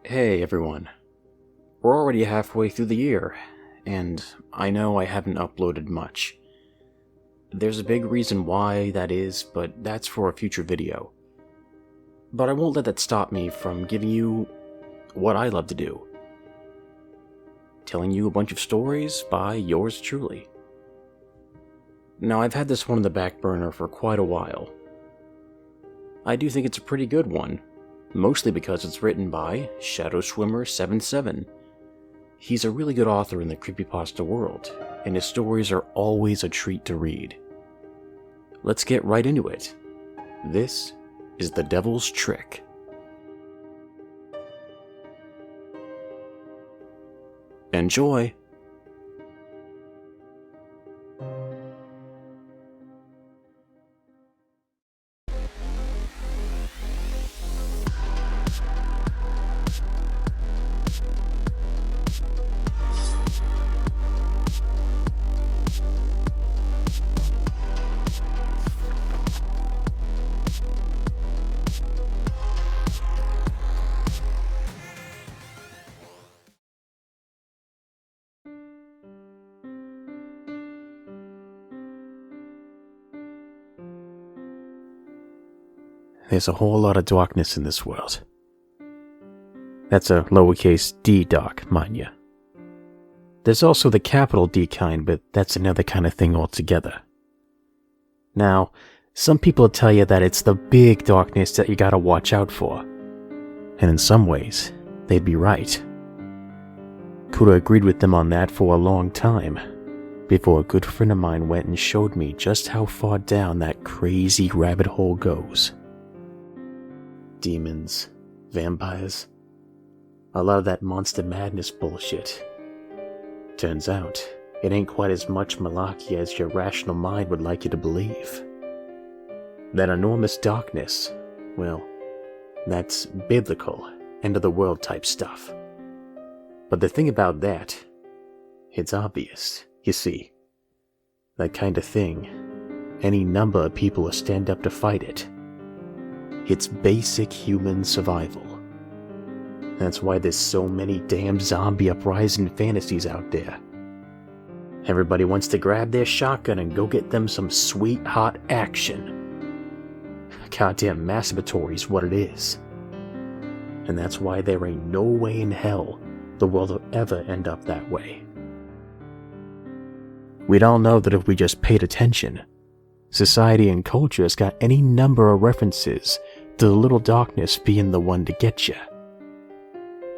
Hey everyone, we're already halfway through the year, and I know I haven't uploaded much. There's a big reason why that is, but that's for a future video. But I won't let that stop me from giving you what I love to do. Telling you a bunch of stories by yours truly. Now, I've had this one on the back burner for quite a while. I do think it's a pretty good one. Mostly because it's written by Shadowswimmer77. He's a really good author in the Creepypasta world, and his stories are always a treat to read. Let's get right into it. This is The Devil's Trick. Enjoy! There's a whole lot of darkness in this world. That's a lowercase d dark, mind ya. There's also the capital D kind, but that's another kind of thing altogether. Now, some people tell you that it's the big darkness that you gotta watch out for. And in some ways, they'd be right. Could have agreed with them on that for a long time, before a good friend of mine went and showed me just how far down that crazy rabbit hole goes. Demons, vampires, a lot of that monster madness bullshit. Turns out, it ain't quite as much malarkey as your rational mind would like you to believe. That enormous darkness, well, that's biblical, end-of-the-world type stuff. But the thing about that, it's obvious, you see. That kind of thing, any number of people will stand up to fight it. It's basic human survival. That's why there's so many damn zombie uprising fantasies out there. Everybody wants to grab their shotgun and go get them some sweet hot action. Goddamn masturbatory's what it is. And that's why there ain't no way in hell the world will ever end up that way. We'd all know that if we just paid attention, society and culture has got any number of references to the little darkness being the one to get you.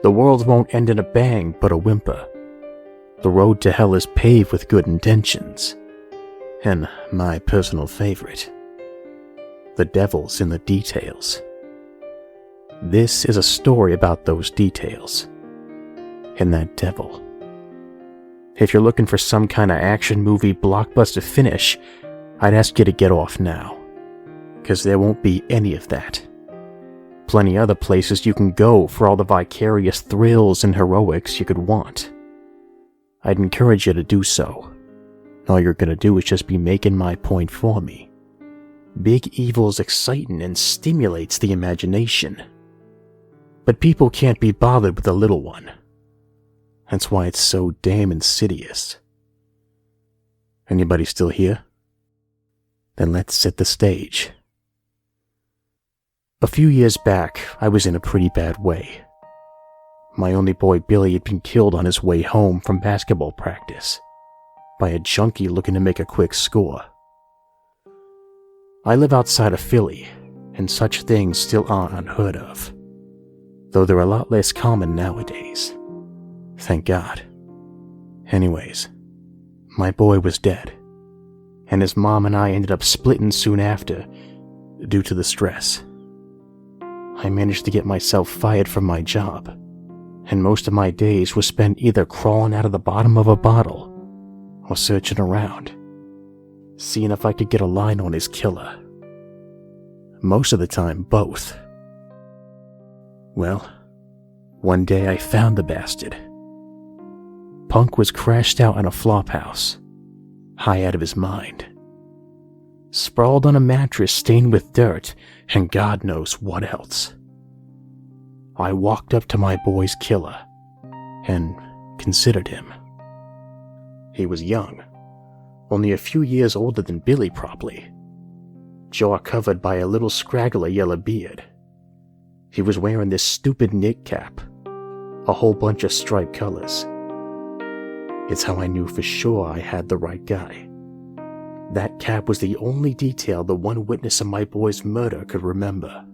The world won't end in a bang but a whimper. The road to hell is paved with good intentions. And my personal favorite, the devil's in the details. This is a story about those details. And that devil. If you're looking for some kind of action movie blockbuster finish, I'd ask you to get off now. 'Cause there won't be any of that. Plenty other places you can go for all the vicarious thrills and heroics you could want. I'd encourage you to do so. All you're gonna do is just be making my point for me. Big evil's exciting and stimulates the imagination. But people can't be bothered with the little one. That's why it's so damn insidious. Anybody still here? Then let's set the stage. A few years back, I was in a pretty bad way. My only boy Billy had been killed on his way home from basketball practice by a junkie looking to make a quick score. I live outside of Philly, and such things still aren't unheard of, though they're a lot less common nowadays. Thank God. Anyways, my boy was dead, and his mom and I ended up splitting soon after due to the stress. I managed to get myself fired from my job, and most of my days were spent either crawling out of the bottom of a bottle or searching around, seeing if I could get a line on his killer. Most of the time, both. Well, one day I found the bastard. Punk was crashed out in a flophouse, high out of his mind. Sprawled on a mattress stained with dirt and God knows what else. I walked up to my boy's killer and considered him. He was young, only a few years older than Billy probably, jaw covered by a little scraggly yellow beard. He was wearing this stupid knit cap, a whole bunch of striped colors. It's how I knew for sure I had the right guy. That cap was the only detail the one witness of my boy's murder could remember.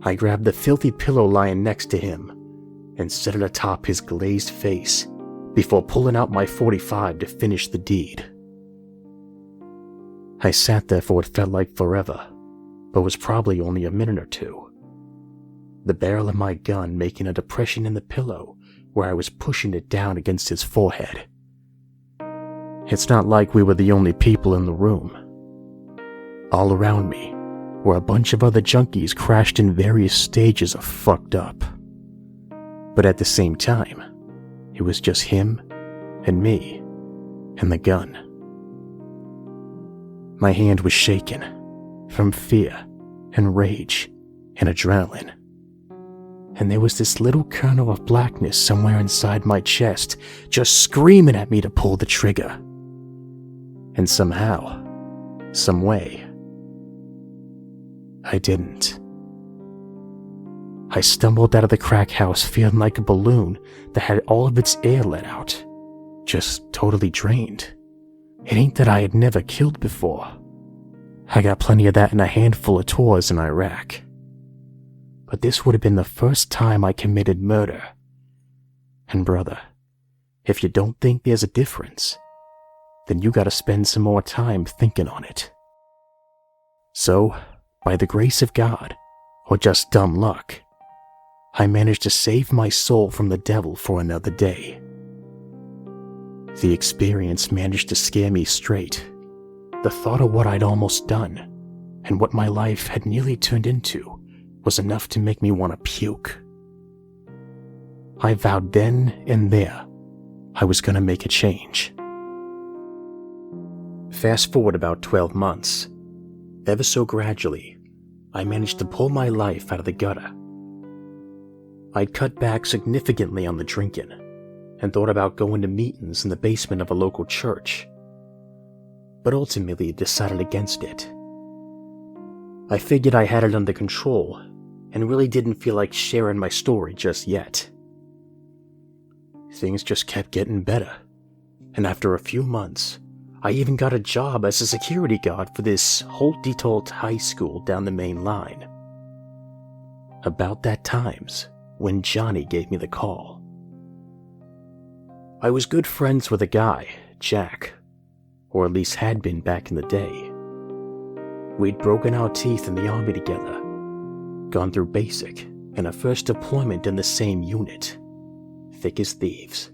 I grabbed the filthy pillow lying next to him and set it atop his glazed face before pulling out my .45 to finish the deed. I sat there for what felt like forever, but was probably only a minute or two. The barrel of my gun making a depression in the pillow where I was pushing it down against his forehead. It's not like we were the only people in the room. All around me were a bunch of other junkies crashed in various stages of fucked up. But at the same time, it was just him and me and the gun. My hand was shaking from fear and rage and adrenaline. And there was this little kernel of blackness somewhere inside my chest just screaming at me to pull the trigger. And somehow, some way, I didn't. I stumbled out of the crack house feeling like a balloon that had all of its air let out, just totally drained. It ain't that I had never killed before. I got plenty of that in a handful of tours in Iraq. But this would have been the first time I committed murder. And brother, if you don't think there's a difference, then you gotta spend some more time thinking on it. So, by the grace of God, or just dumb luck, I managed to save my soul from the devil for another day. The experience managed to scare me straight. The thought of what I'd almost done, and what my life had nearly turned into, was enough to make me want to puke. I vowed then and there I was gonna make a change. Fast forward about 12 months. Ever so gradually, I managed to pull my life out of the gutter. I'd cut back significantly on the drinking, and thought about going to meetings in the basement of a local church, but ultimately decided against it. I figured I had it under control, and really didn't feel like sharing my story just yet. Things just kept getting better, and after a few months, I even got a job as a security guard for this Holt-Detolt high school down the main line. About that time's when Johnny gave me the call. I was good friends with a guy, Jack, or at least had been back in the day. We'd broken our teeth in the army together, gone through basic, and a first deployment in the same unit, thick as thieves.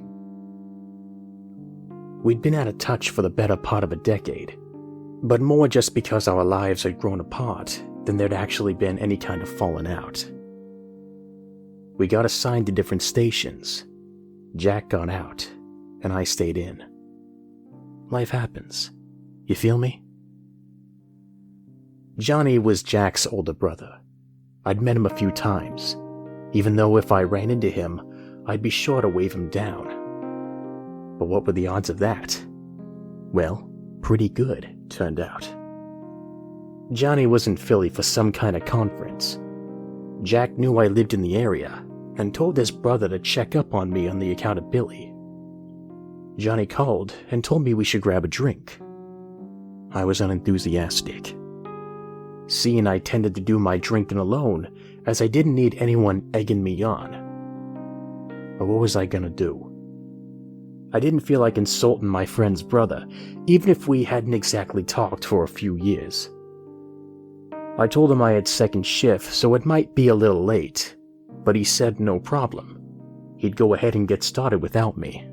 We'd been out of touch for the better part of a decade, but more just because our lives had grown apart than there'd actually been any kind of falling out. We got assigned to different stations. Jack got out, and I stayed in. Life happens. You feel me? Johnny was Jack's older brother. I'd met him a few times, even though if I ran into him, I'd be sure to wave him down. But what were the odds of that? Well, pretty good, turned out. Johnny was in Philly for some kind of conference. Jack knew I lived in the area, and told his brother to check up on me on the account of Billy. Johnny called and told me we should grab a drink. I was unenthusiastic. Seeing I tended to do my drinking alone, as I didn't need anyone egging me on. But what was I gonna do? I didn't feel like insulting my friend's brother, even if we hadn't exactly talked for a few years. I told him I had second shift, so it might be a little late, but he said no problem. He'd go ahead and get started without me.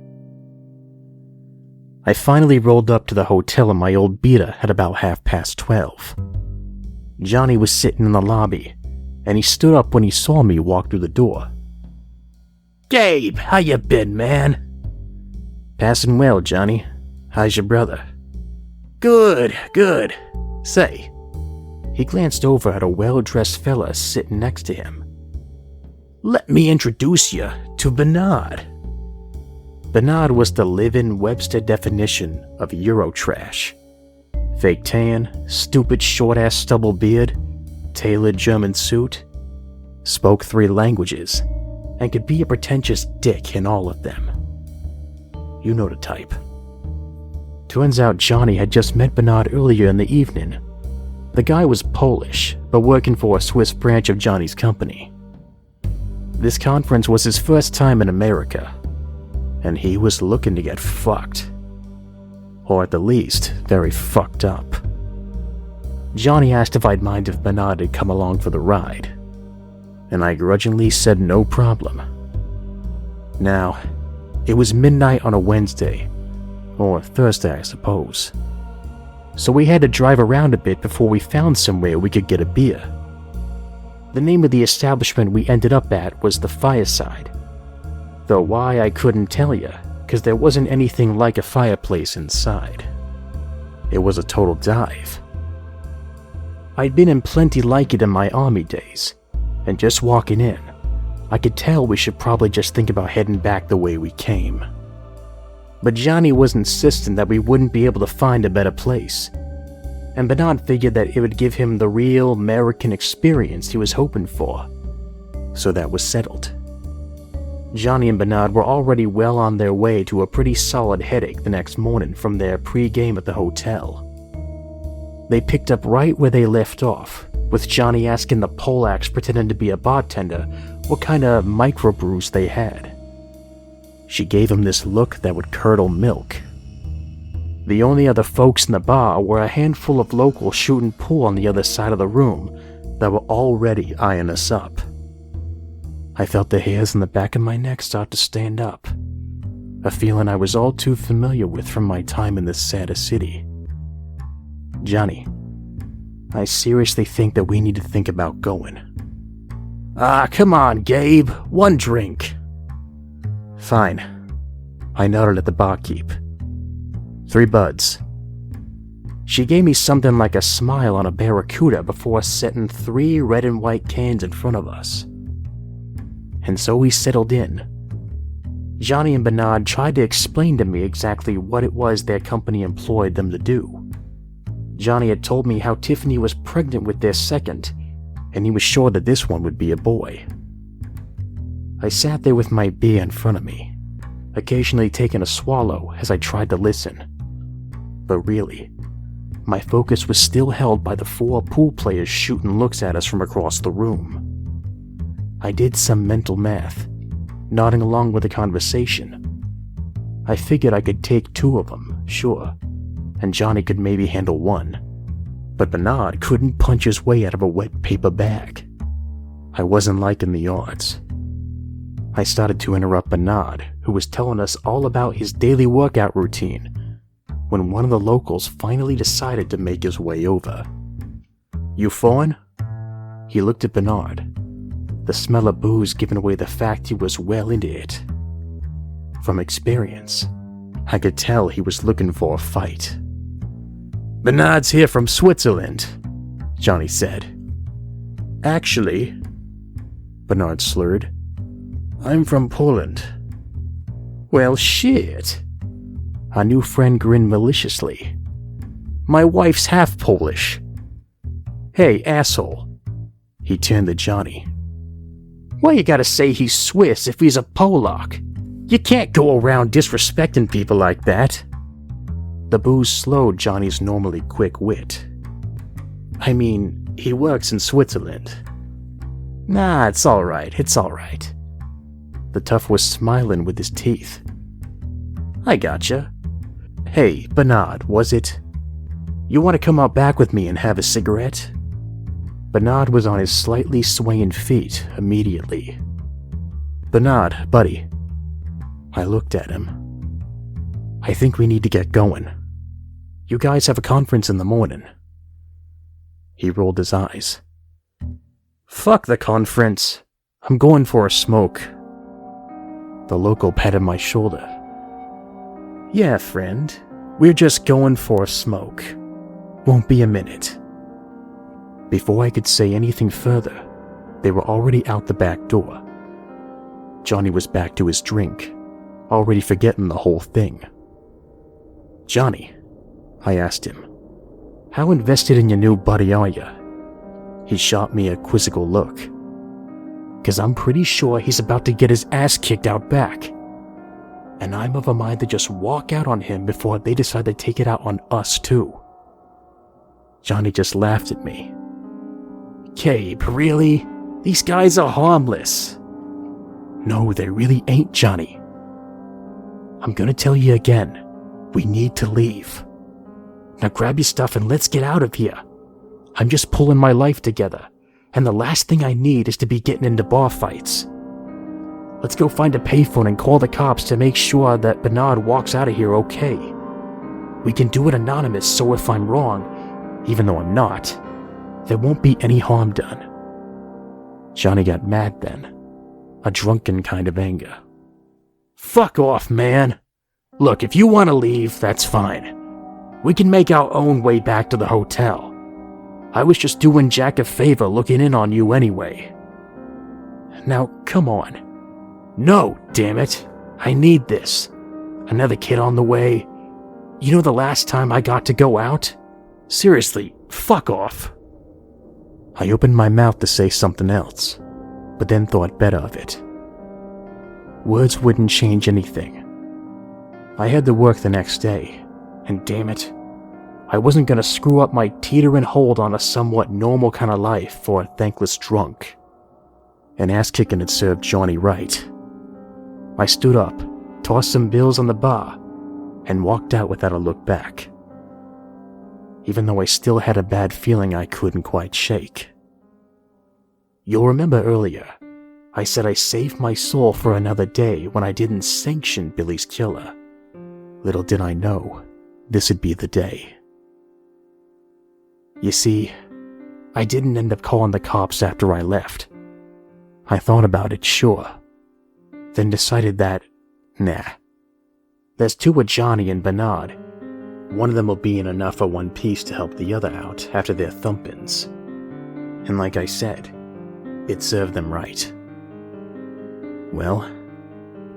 I finally rolled up to the hotel in my old Beta at about 12:30. Johnny was sitting in the lobby, and he stood up when he saw me walk through the door. "Gabe, how you been, man?" "Passing well, Johnny. How's your brother?" Good. Say." He glanced over at a well-dressed fella sitting next to him. Let me introduce you to Bernard. Bernard was the live-in Webster definition of Eurotrash. Fake tan, stupid short-ass stubble beard, tailored German suit, spoke 3 languages, and could be a pretentious dick in all of them. You know the type. Turns out Johnny had just met Bernard earlier in the evening. The guy was Polish, but working for a Swiss branch of Johnny's company. This conference was his first time in America, and he was looking to get fucked. Or at the least, very fucked up. Johnny asked if I'd mind if Bernard had come along for the ride, and I grudgingly said no problem. Now, it was midnight on a Wednesday, or Thursday I suppose, so we had to drive around a bit before we found somewhere we could get a beer. The name of the establishment we ended up at was the Fireside, though why I couldn't tell you, because there wasn't anything like a fireplace inside. It was a total dive. I'd been in plenty like it in my army days, and just walking in, I could tell we should probably just think about heading back the way we came. But Johnny was insistent that we wouldn't be able to find a better place, and Bernard figured that it would give him the real American experience he was hoping for. So that was settled. Johnny and Bernard were already well on their way to a pretty solid headache the next morning from their pre-game at the hotel. They picked up right where they left off, with Johnny asking the Polacs pretending to be a bartender what kind of microbrews they had. She gave him this look that would curdle milk. The only other folks in the bar were a handful of locals shooting pool on the other side of the room that were already eyeing us up. I felt the hairs on the back of my neck start to stand up, a feeling I was all too familiar with from my time in this saddest city. Johnny, I seriously think that we need to think about going. Ah, come on, Gabe, 1 drink. Fine. I nodded at the barkeep. 3 buds. She gave me something like a smile on a barracuda before setting 3 red and white cans in front of us. And so we settled in. Johnny and Bernard tried to explain to me exactly what it was their company employed them to do. Johnny had told me how Tiffany was pregnant with their second, and he was sure that this one would be a boy. I sat there with my beer in front of me, occasionally taking a swallow as I tried to listen. But really, my focus was still held by the 4 pool players shooting looks at us from across the room. I did some mental math, nodding along with the conversation. I figured I could take 2 of them, sure, and Johnny could maybe handle 1, but Bernard couldn't punch his way out of a wet paper bag. I wasn't liking the odds. I started to interrupt Bernard, who was telling us all about his daily workout routine, when one of the locals finally decided to make his way over. You foreign? He looked at Bernard, the smell of booze giving away the fact he was well into it. From experience, I could tell he was looking for a fight. Bernard's here from Switzerland, Johnny said. Actually, Bernard slurred, I'm from Poland. Well, shit. Our new friend grinned maliciously. My wife's half Polish. Hey, asshole. He turned to Johnny. Why you gotta say he's Swiss if he's a Polak? You can't go around disrespecting people like that. The booze slowed Johnny's normally quick wit. I mean, he works in Switzerland. Nah, it's alright, it's alright. The tough was smiling with his teeth. I gotcha. Hey, Bernard, was it? You want to come out back with me and have a cigarette? Bernard was on his slightly swaying feet immediately. Bernard, buddy. I looked at him. I think we need to get going. You guys have a conference in the morning. He rolled his eyes. Fuck the conference. I'm going for a smoke. The local patted my shoulder. Yeah, friend. We're just going for a smoke. Won't be a minute. Before I could say anything further, they were already out the back door, Johnny was back to his drink, already forgetting the whole thing. "Johnny," I asked him, "how invested in your new buddy are you?" He shot me a quizzical look. "'Cause I'm pretty sure he's about to get his ass kicked out back. And I'm of a mind to just walk out on him before they decide to take it out on us too." Johnny just laughed at me. "Cabe, really? These guys are harmless." "No, they really ain't, Johnny. I'm gonna tell you again, we need to leave. Now grab your stuff and let's get out of here. I'm just pulling my life together, and the last thing I need is to be getting into bar fights. Let's go find a payphone and call the cops to make sure that Bernard walks out of here okay. We can do it anonymous, so if I'm wrong, even though I'm not, there won't be any harm done." Johnny got mad then, a drunken kind of anger. "Fuck off, man. Look, if you want to leave, that's fine. We can make our own way back to the hotel. I was just doing Jack a favor looking in on you anyway. Now, come on. No, damn it. I need this. Another kid on the way. You know the last time I got to go out? Seriously, fuck off." I opened my mouth to say something else, but then thought better of it. Words wouldn't change anything. I had to work the next day, and damn it, I wasn't gonna screw up my teetering hold on a somewhat normal kind of life for a thankless drunk. An ass-kicking had served Johnny right. I stood up, tossed some bills on the bar, and walked out without a look back, even though I still had a bad feeling I couldn't quite shake. You'll remember earlier, I said I saved my soul for another day when I didn't sanction Billy's killer. Little did I know, this would be the day. You see, I didn't end up calling the cops after I left. I thought about it, sure, then decided that, nah. There's two of Johnny and Bernard. One of them will be in enough for one piece to help the other out after their thumpings. And like I said, it served them right. Well,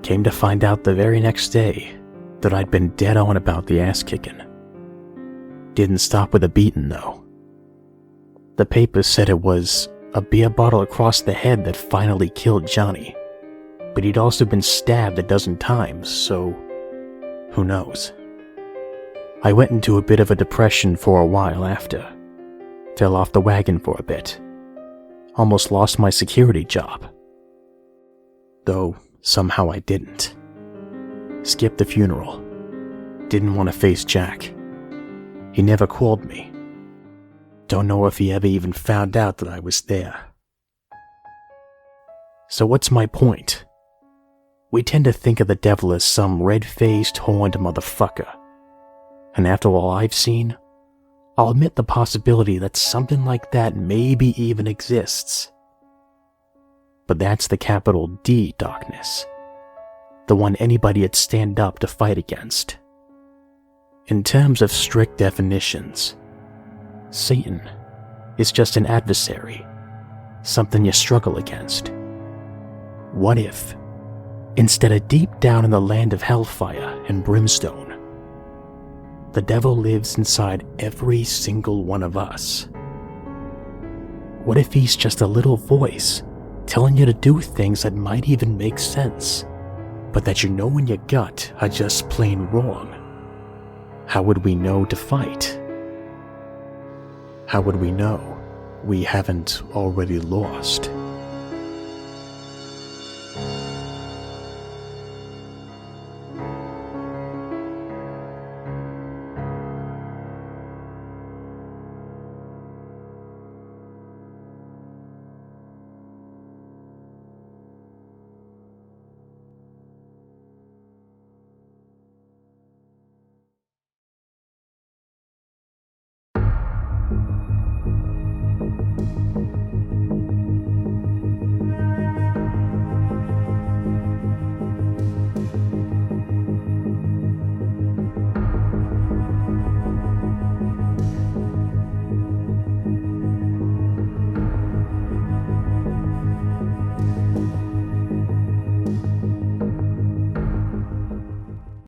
came to find out the very next day that I'd been dead on about the ass-kicking. Didn't stop with a beating, though. The papers said it was a beer bottle across the head that finally killed Johnny, but he'd also been stabbed a dozen times, so who knows. I went into a bit of a depression for a while after. Fell off the wagon for a bit. Almost lost my security job. Though somehow I didn't. Skipped the funeral. Didn't want to face Jack. He never called me. Don't know if he ever even found out that I was there. So what's my point? We tend to think of the devil as some red-faced, horned motherfucker. And after all I've seen, I'll admit the possibility that something like that maybe even exists. But that's the capital D darkness. The one anybody'd stand up to fight against. In terms of strict definitions, Satan is just an adversary, something you struggle against. What if, instead of deep down in the land of hellfire and brimstone, the devil lives inside every single one of us? What if he's just a little voice telling you to do things that might even make sense, but that you know in your gut are just plain wrong? How would we know to fight? How would we know we haven't already lost?